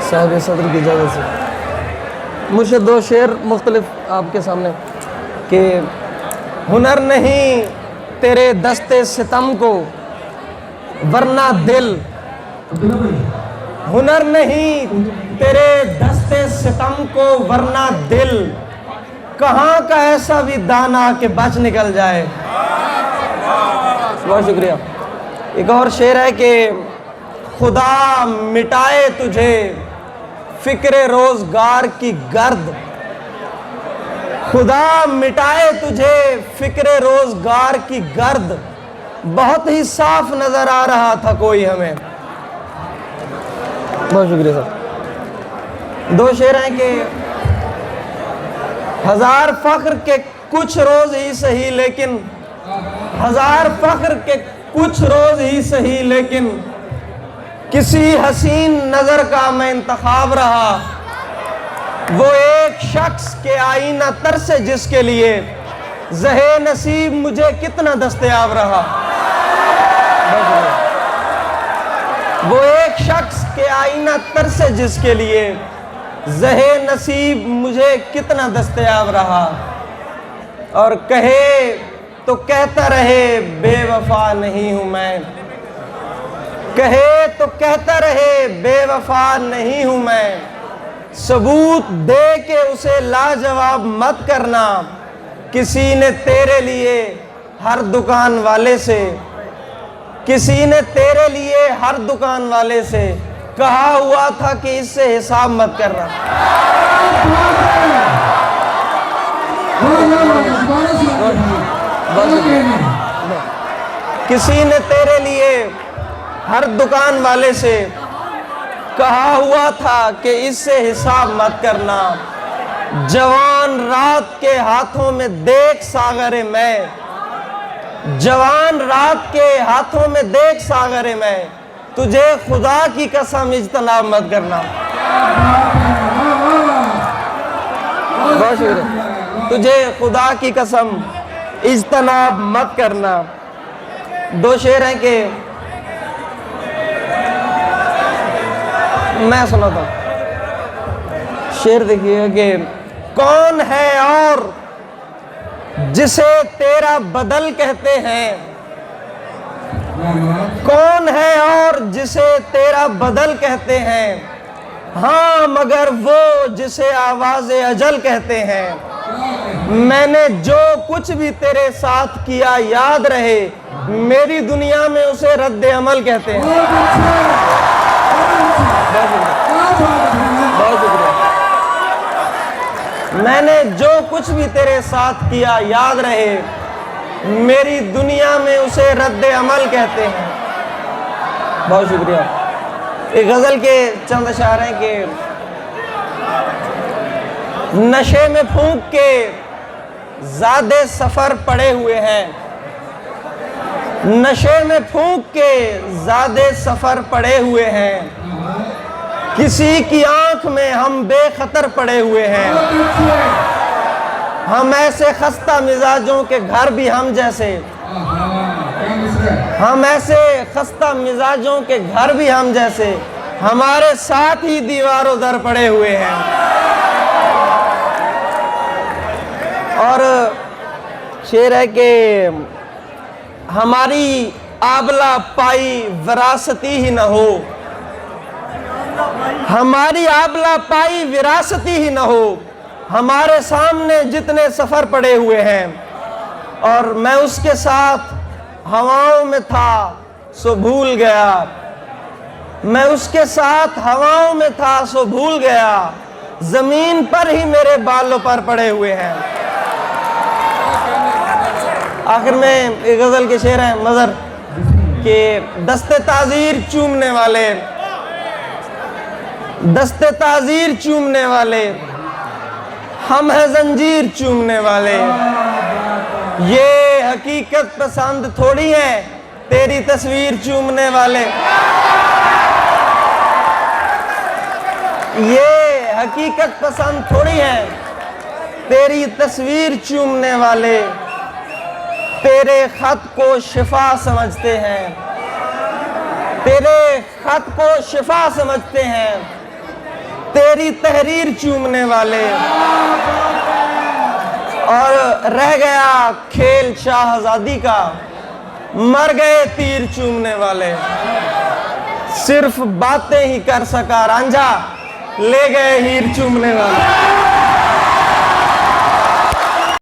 साहिब सदर की इजाज़त से मुझे दो शेर मुख्तलिफ आपके सामने कि हुनर नहीं तेरे दस्ते सितम को वरना दिल, हुनर नहीं तेरे दस्ते सितम को वरना दिल, कहाँ का ऐसा भी दाना के बच निकल जाए। बहुत शुक्रिया। एक और शेर है कि खुदा मिटाए तुझे फिक्र रोजगार की गर्द, खुदा मिटाए तुझे फिक्र रोजगार की गर्द, बहुत ही साफ नजर आ रहा था कोई हमें। बहुत शुक्रिया सर। दो शेर हैं कि हजार फख्र के कुछ रोज ही सही लेकिन, हजार फख्र के कुछ रोज ही सही लेकिन, किसी हसीन नजर का मैं इंतखाब रहा, वो एक शख्स के आईना तर से जिसके लिए ज़हे नसीब मुझे कितना दस्तयाब रहा। वो एक शख्स के आईना तर से जिसके लिए ज़हे नसीब मुझे कितना दस्तयाब रहा, और कहे तो कहता रहे बेवफा नहीं हूं मैं, कहे तो कहता रहे बेवफा नहीं हूं मैं, सबूत दे के उसे लाजवाब मत करना, किसी ने तेरे लिए हर दुकान वाले से, किसी ने तेरे लिए हर दुकान वाले से कहा हुआ था कि इससे हिसाब मत करना। किसी ने तेरे लिए हर दुकान वाले से कहा हुआ था कि इससे हिसाब मत करना, जवान रात के हाथों में देख सागरे मैं, जवान रात के हाथों में देख सागरे मैं, तुझे खुदा की कसम इज्तनाब मत करना। बहुत शुक्रिया। तुझे खुदा की कसम इज्तनाब मत करना। दो शेर हैं कि मैं सुना था। शेर देखिए कि कौन है और जिसे तेरा बदल कहते हैं, कौन है और जिसे तेरा बदल कहते हैं, हाँ मगर वो जिसे आवाज़े अजल कहते हैं। मैंने जो कुछ भी तेरे साथ किया याद रहे, मेरी दुनिया में उसे रद्द अमल कहते हैं। बहुत शुक्रिया। मैंने जो कुछ भी तेरे साथ किया याद रहे, मेरी दुनिया में उसे रद्द अमल कहते हैं। बहुत शुक्रिया। एक गजल के चंद अशार हैं कि नशे में फूंक के ज़्यादे सफर पड़े हुए हैं, नशे में फूंक के ज़्यादे सफर पड़े हुए हैं, किसी की आंख में हम बेखतर पड़े हुए हैं। हम ऐसे खस्ता मिजाजों के घर भी हम जैसे, हम ऐसे खस्ता मिजाजों के घर भी हम जैसे, हमारे साथ ही दीवारों दर पड़े हुए हैं। और शेर है कि हमारी आबला पाई विरासती ही न हो, हमारी आबला पाई विरासती ही न हो, हमारे सामने जितने सफर पड़े हुए हैं, और मैं उसके साथ हवाओं में था सो भूल गया, मैं उसके साथ हवाओं में था सो भूल गया, जमीन पर ही मेरे बालों पर पड़े हुए हैं। आखिर में एक गजल के शेर हैं मजर के दस्ते ताजीर चूमने वाले, दस्ते ताजीर चूमने वाले, हम हैं जंजीर चूमने वाले, ये हकीकत पसंद थोड़ी है तेरी तस्वीर चूमने वाले, ये हकीकत पसंद थोड़ी है तेरी तस्वीर चूमने वाले, तेरे खत को शिफा समझते हैं, तेरे खत को शिफा समझते हैं, तेरी तहरीर चूमने वाले, और रह गया खेल शाहजादी का, मर गए तीर चूमने वाले। सिर्फ बातें ही कर सका रांझा, ले गए हीर चूमने वाले।